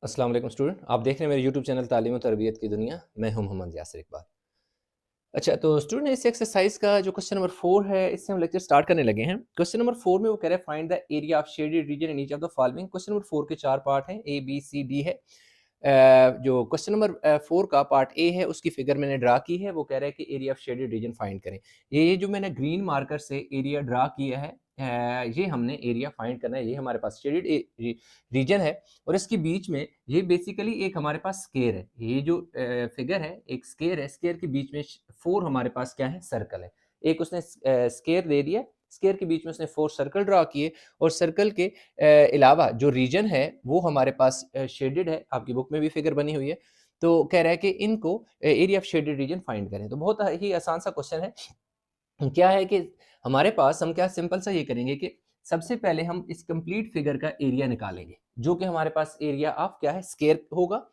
अस्सलाम वालेकुम स्टूडेंट, आप देख रहे हैं मेरे यूट्यूब चैनल तालीम और तरबियत की दुनिया। मैं हूं मोहम्मद यासिर इकबाल। अच्छा, तो स्टूडेंट इस एक्सरसाइज का जो क्वेश्चन नंबर 4 है, इससे हम लेक्चर स्टार्ट करने लगे हैं। क्वेश्चन नंबर 4 में वो कह रहा है find the area of shaded reason in each of the following. Question number 4 के 4 पार्ट हैं, ए बी सी डी है। जो क्वेश्चन नंबर 4 का पार्ट ए है उसकी फिगर मैंने ड्रा की है। वो कह रहा है कि area of shaded reason find करें। ये जो मैंने ग्रीन मार्कर से एरिया ड्रा किया है, ये हमने एरिया फाइंड करना है। ये हमारे पास शेडेड रीजन है और इसके बीच में ये बेसिकली एक हमारे पास स्केयर है। ये जो फिगर है एक स्केयर है, स्केयर के बीच में 4 हमारे पास क्या है, सर्कल है। एक उसने स्केयर दे दिया, स्केयर के बीच में उसने 4 सर्कल ड्रा किए और सर्कल के अलावा जो रीजन है वो हमारे पास शेडेड है। आपकी बुक में भी फिगर बनी हुई है। तो कह रहा है कि इनको area of shaded reason find करें। तो बहुत ही आसान सा क्वेश्चन है। क्या है कि हमारे पास हम क्या सिंपल सा ये करेंगे कि सबसे पहले हम इस कंप्लीट फिगर का एरिया निकालेंगे, जो कि हमारे पास एरिया ऑफ क्या है, स्क्वायर होगा।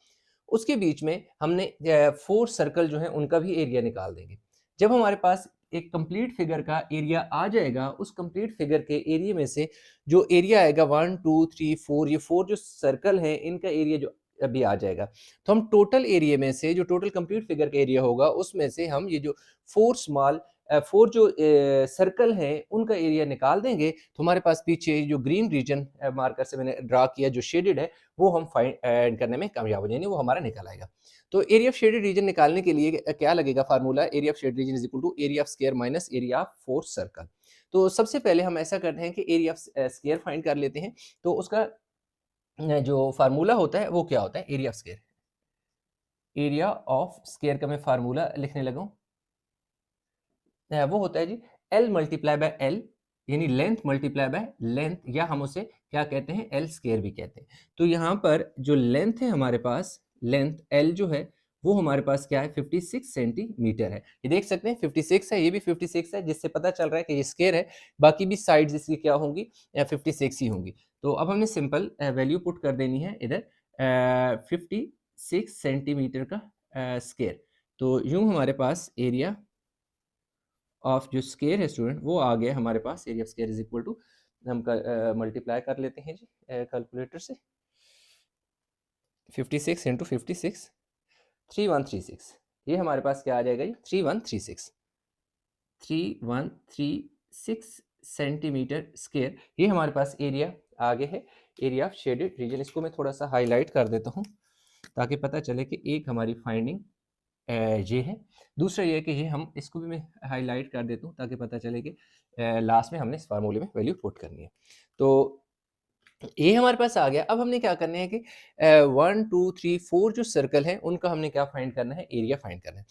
उसके बीच में हमने 4 सर्कल जो है उनका भी एरिया निकाल देंगे। जब हमारे पास एक कंप्लीट फिगर का एरिया आ जाएगा, उस कंप्लीट फिगर के एरिया में से जो एरिया आएगा 1 2 3 4, ये 4 जो सर्कल हैं इनका एरिया जो अभी आ जाएगा। तो हम टोटल एरिया में से जो टोटल कंप्लीट फिगर का एरिया होगा उसमें से हम ये जो 4 स्मॉल 4 जो सर्कल हैं उनका एरिया निकाल देंगे। तो हमारे पास पीछे जो ग्रीन रीजन मार्कर से मैंने ड्रा किया जो शेडेड है, वो हम फाइंड करने में कामयाब हो जाएंगे, वो हमारा निकल आएगा। तो एरिया ऑफ शेडेड रीजन निकालने के लिए क्या लगेगा formula, area of shaded region is equal to area of square minus area of 4 circle. तो सबसे पहले हम ऐसा करते हैं कि एरिया ऑफ स्क्वायर फाइंड कर लेते हैं। तो उसका जो फार्मूला होता है वो क्या होता है, area of square. Area of square का मैं फार्मूला लिखने लगा हूं। वो होता है G L multiply by L, यानी लेंथ मल्टीप्लाई बाय लेंथ, या हम उसे क्या कहते हैं, एल स्क्वायर भी कहते हैं। तो यहाँ पर जो लेंथ है हमारे पास, लेंथ एल जो है वो हमारे पास क्या है, 56 सेंटीमीटर है। ये देख सकते हैं 56 है, ये भी 56 है, जिससे पता चल रहा है कि ये स्क्वायर है। बाकी भी साइड्स इसकी क्या होंगी, 56 ही होंगी। तो अब हमने सिंपल वैल्यू पुट कर देनी है इधर, 56 सेंटीमीटर का स्क्वायर। तो यूं हमारे पास एरिया ऑफ जो स्केयर है स्टूडेंट वो आ गया हमारे पास। Area of square is equal to, हम मल्टीप्लाई कर लेते हैं जी कैलकुलेटर से। 56 इंटू 56, 3136। ये हमारे पास क्या आ जाएगा जी, 3136, 3136 सेंटीमीटर स्केयर। ये हमारे पास एरिया आगे है, एरिया ऑफ शेडेड रीजन। इसको मैं थोड़ा सा हाईलाइट कर देता हूँ ताकि पता चले कि एक हमारी फाइंडिंग ये है। दूसरा ये है कि ये हम इसको भी मैं हाईलाइट कर देता हूँ ताकि पता चले कि लास्ट में हमने इस फार्मूले में वैल्यू पुट करनी है। तो ये हमारे पास आ गया। अब हमने क्या करना है कि 1 2 3 4 जो सर्कल हैं उनका हमने क्या फाइंड करना है, एरिया फाइंड करना है।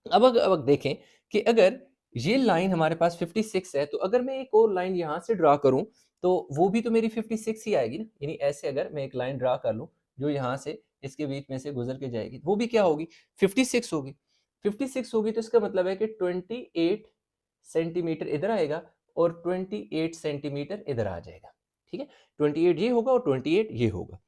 अब देखें कि अगर ये लाइन हमारे पास 56 है, तो अगर मैं एक और लाइन यहाँ से ड्रा करूँ तो वो भी तो मेरी 56 ही आएगी ना। यानी ऐसे अगर मैं एक लाइन ड्रा कर लूँ जो यहाँ से इसके बीच में से गुजर के जाएगी, वो भी क्या होगी, 56 होगी। 56 होगी तो इसका मतलब है कि 28 सेंटीमीटर इधर आएगा और 28 सेंटीमीटर इधर आ जाएगा। ठीक है, 28 ये होगा और 28 ये होगा।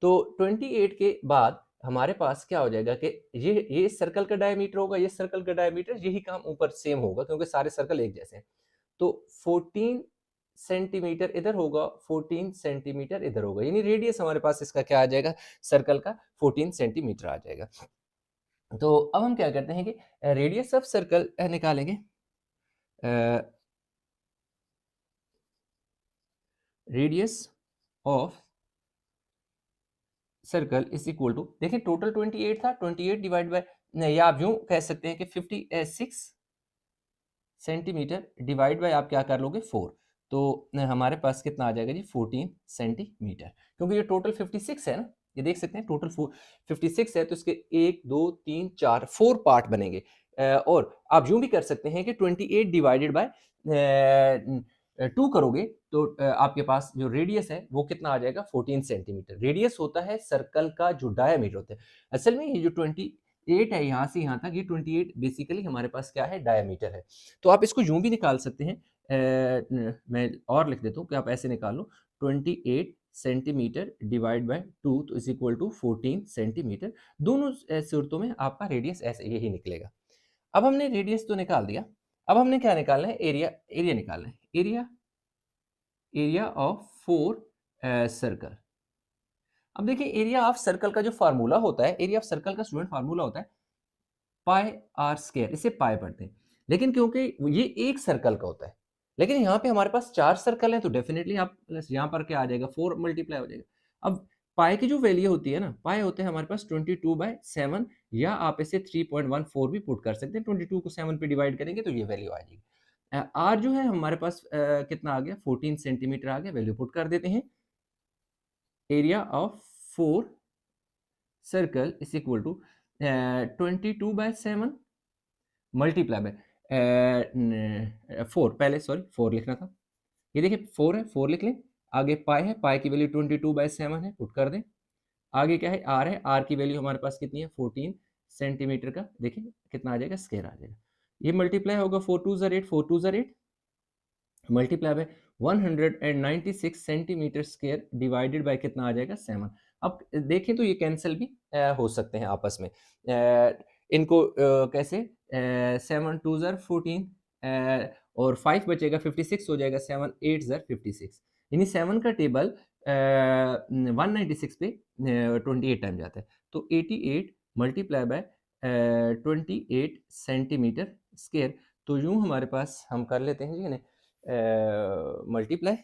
तो 28 के बाद हमारे पास क्या हो जाएगा कि ये सर्कल का डायमीटर होगा, ये सर्कल का डायमीटर, यही काम ऊपर सेम होगा क्योंकि सारे सर्कल एक जैसे हैं। तो 14 सेंटीमीटर इधर होगा, 14 सेंटीमीटर इधर होगा, यानी रेडियस हमारे पास इसका क्या आ जाएगा, सर्कल का 14 सेंटीमीटर आ जाएगा। तो अब हम क्या करते हैं कि रेडियस ऑफ सर्कल निकालेंगे। Radius of circle is equal to, देखिए टोटल 28 था, 28 डिवाइड बाय, या आप यूं कह सकते हैं कि 56 सेंटीमीटर डिवाइड बाय आप क्या कर लोगे 4। तो हमारे पास कितना आ जाएगा जी, 14 सेंटीमीटर, क्योंकि ये टोटल 56 है ना। ये देख सकते हैं टोटल 56 है, तो इसके 1 2 3 4 4 पार्ट बनेंगे। और आप यूं भी कर सकते हैं कि 28 डिवाइडेड बाय 2 करोगे तो आपके पास जो रेडियस है वो कितना आ जाएगा, 14 सेंटीमीटर। रेडियस होता है सर्कल का जो डायमीटर होता है। असल में ये जो 28 है यहाँ से यहाँ तक, ये 28 बेसिकली हमारे पास क्या है, डायमीटर है। तो आप इसको यूं भी निकाल सकते हैं, मैं और लिख देता हूँ कि आप ऐसे निकाल लो, 28 सेंटीमीटर डिवाइड बाय 2 तो इज इक्वल टू 14 सेंटीमीटर। दोनों सूरतों में आपका रेडियस ऐसे यही निकलेगा। अब हमने रेडियस तो निकाल दिया, अब हमने क्या निकालना है, एरिया। एरिया निकालना है, एरिया, एरिया ऑफ 4 सर्कल। अब देखिए एरिया ऑफ सर्कल का जो फार्मूला होता है, एरिया ऑफ सर्कल का स्टूडेंट फार्मूला होता है पाई आर स्क्वायर, इसे पाई पढ़ते हैं। लेकिन क्योंकि ये एक सर्कल का होता है, लेकिन यहाँ पे हमारे पास 4 सर्कल हैं तो डेफिनेटली आप यहाँ पर क्या आ जाएगा 4 मल्टीप्लाई हो जाएगा। अब पाई की जो वैल्यू होती है ना, पाई होते हैं हमारे पास 22/7 या आप इसे 3.14 भी पुट कर सकते हैं। 22 को 7 पे डिवाइड करेंगे तो ये वैल्यू आ जाएगी। आर जो है हमारे पास कितना आ गया 14 सेंटीमीटर आ गया, वैल्यू पुट कर देते हैं। Area of 4 circle is equal to 22/7 multiply by 4, पहले सॉरी 4 लिखना था। ये देखिए 4 है, 4 लिख लें। आगे पाई है, पाई की वैल्यू 22/7 है, पुट कर दें। आगे क्या है आर है, आर की वैल्यू हमारे पास कितनी है 14 सेंटीमीटर का, देखिए कितना आ जाएगा स्क्वायर आ जाएगा। ये मल्टीप्लाई होगा 4 2 8, 4 2 8 multiply by 196 centimetre square divided by कितना आ जाएगा 7। अब देखें तो ये कैंसिल भी हो सकते हैं आपस में। इनको कैसे 7 2 14 और 5 बचेगा 56 हो जाएगा, 7 8 56, यानी 7 का टेबल 196 पे 28 टाइम जाता है, तो 88 मल्टीप्लाई बाय 28 सेंटीमीटर स्क्वायर। तो यूं हमारे पास हम कर लेते हैं जी multiply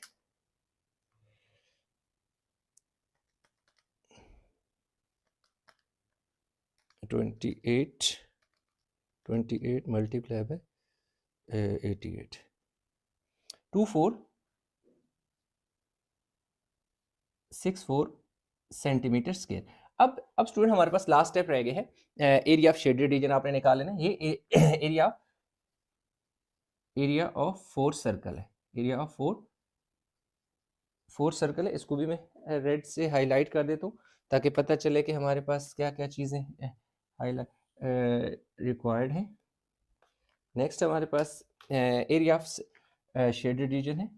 28 multiply by 88 2464 centimetre square. अब स्टूडेंट हमारे पास लास्ट स्टेप रह गए हैं, एरिया ऑफ शेडेड रीजन आपने निकाल लेना। ये एरिया ऑफ 4 सर्कल है, एरिया ऑफ 4 सर्कल है। इसको भी मैं रेड से हाईलाइट कर देता हूँ ताकि पता चले कि हमारे पास क्या क्या चीज़ें हाईलाइट रिक्वायर्ड हैं। नेक्स्ट हमारे पास एरिया ऑफ शेडेड रीजन है,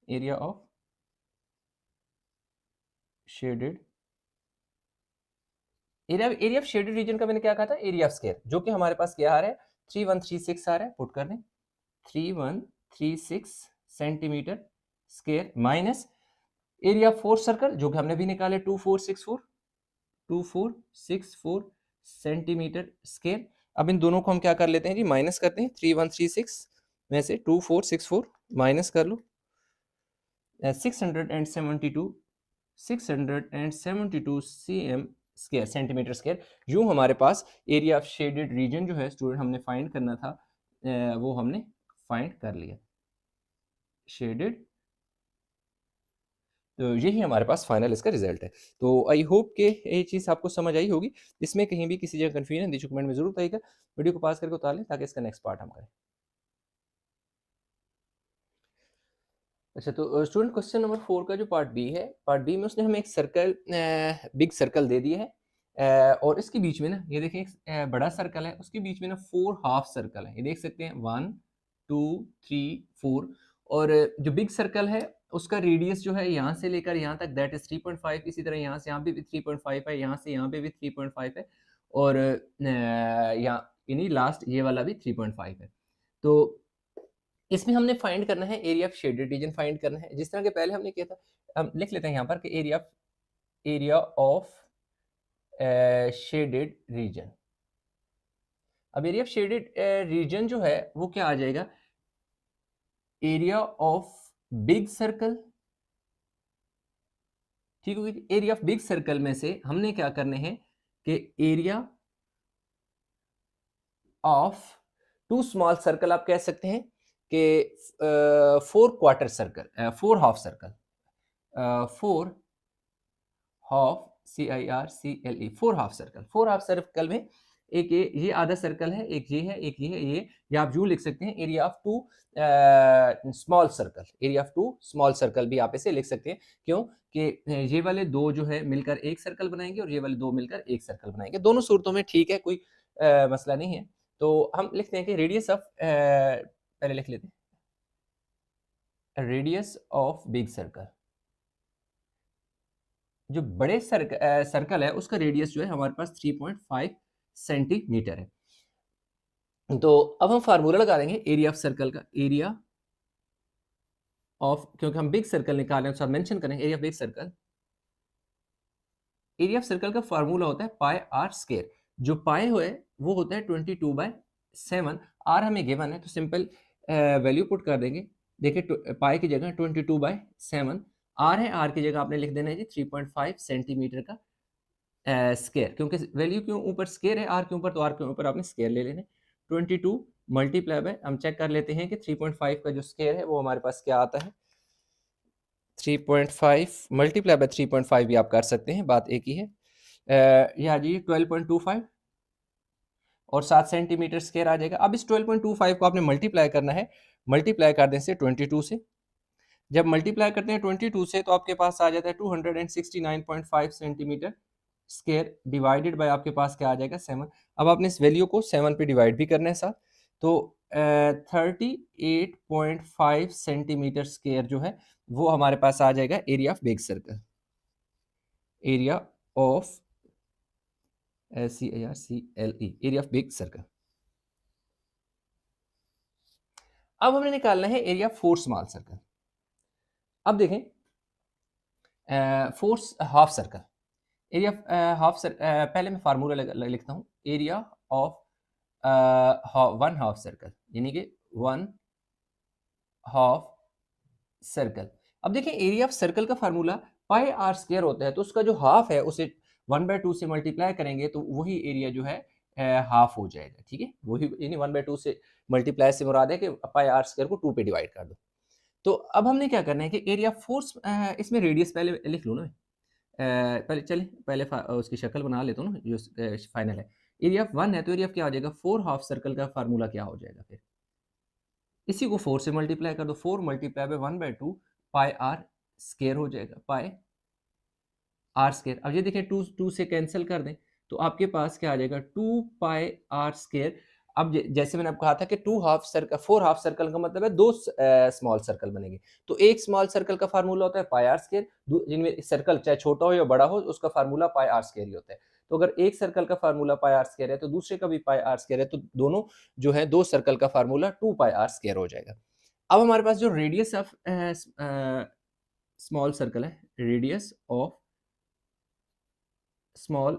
area of shaded area of shaded reason का मैंने क्या कहा था एरिया ऑफ स्क्वायर, जो कि हमारे पास क्या आ रहा है 3136 आ रहा है, पुट कर दें 3136 centimetre square minus area of 4 circle जो कि हमने भी निकाले 2464 सेंटीमीटर स्क्वायर। अब इन दोनों को हम क्या कर लेते हैं जी माइनस करते हैं, 3136 में से 2464 माइनस कर लो 672 cm स्क्वायर सेंटीमीटर स्क्वायर। यूं हमारे पास एरिया ऑफ शेडेड रीजन जो है स्टूडेंट हमने फाइंड करना था वो हमने फाइंड कर लिया शेडेड। तो यही हमारे पास फाइनल इसका रिजल्ट है। तो आई होप कि ये चीज़ आपको समझ आई होगी। इसमें कहीं भी किसी जगह कन्फ्यूजन नीचे कमेंट में जरूर बताइएगा, वीडियो को पास करके उतार लें ताकि इसका नेक्स्ट पार्ट हम करें। अच्छा तो स्टूडेंट क्वेश्चन नंबर 4 का जो पार्ट बी है, पार्ट बी में उसने हमें एक सर्कल बिग सर्कल दे दिया है और इसके बीच में ना ये देखिए एक बड़ा सर्कल है, उसके बीच में ना 4 हाफ सर्कल है, ये देख सकते हैं 1 2 3 4। और जो बिग सर्कल है उसका रेडियस जो है यहाँ से लेकर यहाँ तक दैट इज 3.5, इसी तरह यहाँ से यहाँ पे भी 3.5 है, यहाँ से यहाँ पे भी 3.5 है और यहाँ यानी लास्ट ये वाला भी 3.5 है। तो इसमें हमने फाइंड करना है area of shaded reason find करना है, जिस तरह के पहले हमने किया था। हम लिख लेते हैं यहाँ पर कि एरिया ऑफ शेडेड रीजन। अब एरिया ऑफ शेडेड रीजन जो है वो क्या आ जाएगा एरिया ऑफ बिग सर्कल, ठीक होगी। एरिया ऑफ बिग सर्कल में से हमने क्या करने हैं कि एरिया ऑफ 2 स्मॉल सर्कल आप कह सकते हैं कि 4 quarter circle 4 half circle 4 half CIRCLE 4 half circle. 4 half circle में एक ये आधा सर्कल है, एक ये है, एक ये है, ये या आप यूं लिख सकते हैं area of 2 small circle, area of 2 small circle भी आप इसे लिख सकते हैं। क्यों कि ये वाले दो जो है मिलकर एक सर्कल बनाएंगे और ये वाले दो मिलकर एक सर्कल बनाएंगे, दोनों सूरतों में ठीक है, कोई मसला नहीं है। तो हम लिखते हैं कि रेडियस ऑफ पहले लिख लेते हैं रेडियस ऑफ बिग सर्कल, जो बड़े सर्कल है उसका रेडियस जो है हमारे पास 3.5 सेंटीमीटर है। तो अब हम फार्मूला लगा देंगे एरिया ऑफ सर्कल का, एरिया ऑफ क्योंकि हम बिग सर्कल निकाल रहे हैं तो मेंशन करें area of big circle area of circle का फार्मूला होता है पाई आर स्क्वायर। जो पाई है वो होता है 22/7। आर हमें गिवन है तो सिंपल वैल्यू पुट कर देंगे। देखिए पाई की जगह 22/7 आर है, आर की जगह आपने लिख देना है जी 3.5 सेंटीमीटर का स्क्वायर, क्योंकि वैल्यू क्यों ऊपर स्क्वायर है आर के ऊपर, तो आर के ऊपर आपने स्क्वायर ले लेना। 22 मल्टीप्लाई बाय, हम चेक कर लेते हैं कि 3.5 का जो स्क्वायर है वो हमारे पास क्या आता है। 3.5 मल्टीप्लाई बाय 3.5 भी आप कर सकते हैं, बात एक ही है। ये आ जाइए 12.25 और 7 सेंटीमीटर स्क्वायर आ जाएगा। अब इस 12.25 को आपने मल्टीप्लाई करना है, मल्टीप्लाई कर दें से 22 से। जब मल्टीप्लाई करते हैं 22 से तो आपके पास आ जाता है 269.5 सेंटीमीटर स्क्वायर डिवाइडेड बाय आपके पास क्या आ जाएगा 7। अब आपने इस वैल्यू को 7 पे डिवाइड भी करना है साथ, तो 38.5 सेंटीमीटर स्क्वायर जो है वो हमारे पास आ जाएगा area of big circle. Area of SCARCLE, area of big circle. अब हमने निकालना है एरिया फोर स्मॉल सर्कल। अब देखें force half circle, area half पहले मैं फार्मूला लिखता हूँ। Area of one half circle यानी कि वन हाफ सर्कल। अब देखिए एरिया ऑफ सर्कल का फार्मूला पाई आर स्क्वायर होता है, तो उसका जो हाफ है उसे 1/2 से मल्टीप्लाई करेंगे तो वही एरिया जो है हाफ हो जाएगा। ठीक है, वही यानी 1/2 से मल्टीप्लाई से मुराद है कि पाई आर स्क्वायर को 2 पे डिवाइड कर दो। तो अब हमने क्या करना है कि एरिया फोर्स, इसमें रेडियस पहले लिख लूँ ना मैं। पहले चले पहले उसकी शक्ल बना लेता हूँ ना जो फाइनल है। एरिया ऑफ 1 है तो एरिया ऑफ क्या हो जाएगा, 4 हाफ सर्कल का फार्मूला क्या हो जाएगा फिर, इसी को 4 से मल्टीप्लाई कर दो। 4 multiply by 1/2 pi r square हो जाएगा, पाई आर स्क्वायर। अब ये देखिए 2 से कैंसिल कर दें तो आपके पास क्या आ जाएगा 2 पाई आर स्क्वायर। अब जैसे मैंने आपको कहा था कि 4 हाफ सर्कल का मतलब है 2 स्मॉल सर्कल बनेंगे। तो एक स्मॉल सर्कल का फार्मूला होता है पाई आर स्क्वायर, जिनमें सर्कल चाहे छोटा हो या बड़ा हो उसका फार्मूला पाई आर स्क्वायर ही होता है। तो अगर एक सर्कल का फार्मूला पाई आर स्क्वायर है तो दूसरे का भी पाई आर स्क्वायर है, तो दोनों जो है 2 सर्कल का फार्मूला 2 पाई आर स्क्वायर हो जाएगा। अब हमारे पास जो रेडियस ऑफ स्मॉल सर्कल है, रेडियस ऑफ स्मॉल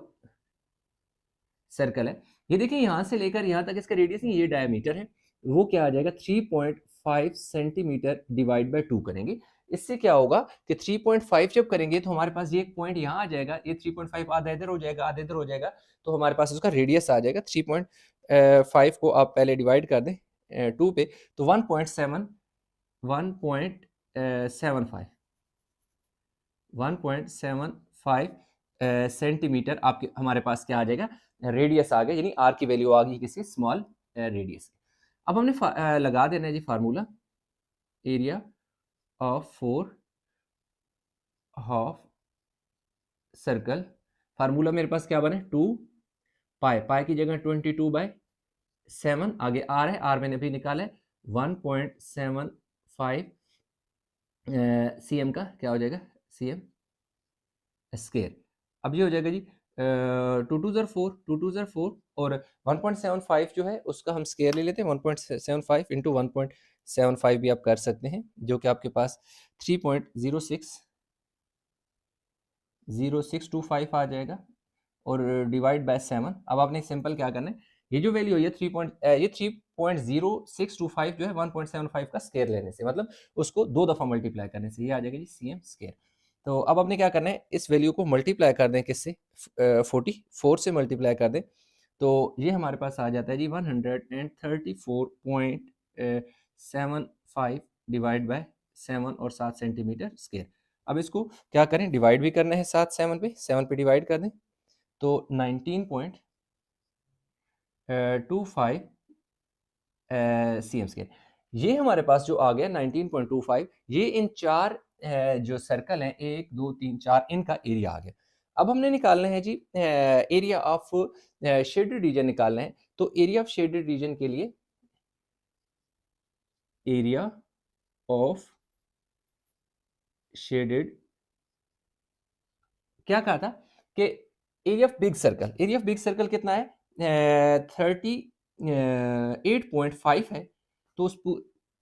सर्कल है, ये देखिए यहां से लेकर यहां तक इसका रेडियस नहीं, ये डायमीटर है, वो क्या आ जाएगा 3.5 सेंटीमीटर डिवाइड बाय 2 करेंगे। इससे क्या होगा कि 3.5 जब करेंगे तो हमारे पास ये एक पॉइंट यहाँ आ जाएगा, ये 3.5 आधा इधर हो जाएगा आधा इधर हो जाएगा, तो हमारे पास उसका रेडियस आ जाएगा 3.5 को आप पहले डिवाइड कर दें 2 पे, तो 1.75 सेंटीमीटर आपके हमारे पास क्या आ जाएगा, रेडियस आ गया, यानी आर की वैल्यू आ गई किसी स्मॉल रेडियस। अब हमने लगा देना है जी formula area of 4 half circle. Formula मेरे पास क्या बने 2 पाई, पाई की जगह 22/7, आगे आर है, आर मैंने अभी निकाला है 1.75 cm का क्या हो जाएगा cm स्क्वायर। अब ये हो जाएगा जी 2 2 4 और 1.75 जो है उसका हम स्क्वायर ले लेते हैं। 1.75 इंटू 1.75 भी आप कर सकते हैं, जो कि आपके पास 3.0625 आ जाएगा और डिवाइड बाय 7। अब आपने सिंपल क्या करना है, ये जो वैल्यू है ये 3.0625 जो है 1.75 का स्क्वायर लेने से, मतलब उसको 2 दफ़ा मल्टीप्लाई करने से ये आ जाएगा जी cm स्क्वायर। तो अब आपने क्या करना है, इस वैल्यू को मल्टीप्लाई कर दें किससे, 44 से मल्टीप्लाई कर दें तो ये हमारे पास आ जाता है जी 134.75 डिवाइड बाय 7 और 7 सेंटीमीटर स्क्वायर। अब इसको क्या करें, डिवाइड भी करना है 7 पे डिवाइड कर दें तो 19.25 cm स्क्वायर। ये हमारे पास जो आ गया 19.25, ये इन चार जो सर्कल हैं 1 2 3 4 इनका एरिया आ गया। अब हमने निकालना है जी एरिया ऑफ शेडेड रीजन निकालना है। तो एरिया ऑफ शेडेड रीजन के लिए एरिया ऑफ शेडेड, क्या कहा था कि area of big circle, area of big circle कितना है 38.5 है, तो उस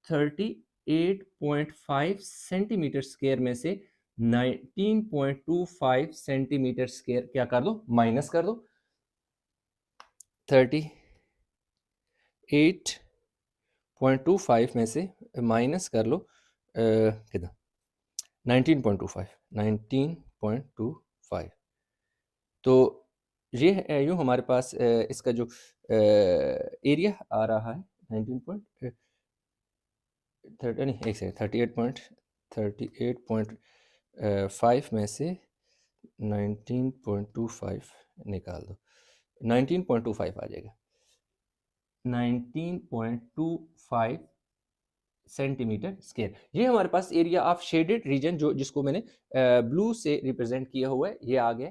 38.5 सेंटीमीटर स्क्वायर में से 19.25 सेंटीमीटर स्क्वायर क्या कर दो, माइनस कर दो 38.25 में से माइनस कर लो कितना 19.25 तो ये है यूँ हमारे पास इसका जो एरिया आ रहा है 19.30 नहीं एक सेकंड 38.5 में से 19.25 निकाल दो 19.25 आ जाएगा 19.25 सेंटीमीटर स्क्वायर। ये हमारे पास एरिया ऑफ शेडेड रीजन जो जिसको मैंने ब्लू से रिप्रेजेंट किया हुआ है ये आ गया।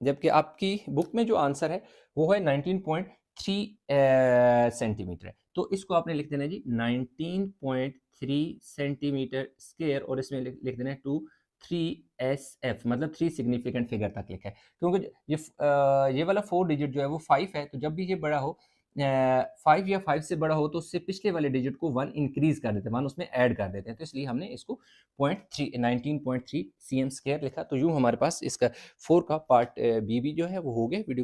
जबकि आपकी बुक में जो आंसर है वो है 19.3 सेंटीमीटर है। तो इसको आपने लिख देना जी 19.3 सेंटीमीटर स्क्वायर और इसमें लिख देना है 3SF मतलब 3 सिग्निफिकेंट फिगर तक लिखा है क्योंकि ये वाला 4 डिजिट जो है वो 5 है तो जब भी ये बड़ा हो 5 या 5 से बड़ा हो तो उससे पिछले वाले डिजिट को 1 इंक्रीज कर देते हैं 1 उसमें ऐड कर देते हैं तो इसलिए हमने इसको 19.3 cm स्क्वायर लिखा। तो यूँ हमारे पास इसका 4 का पार्ट बी भी जो है वो हो गया। वीडियो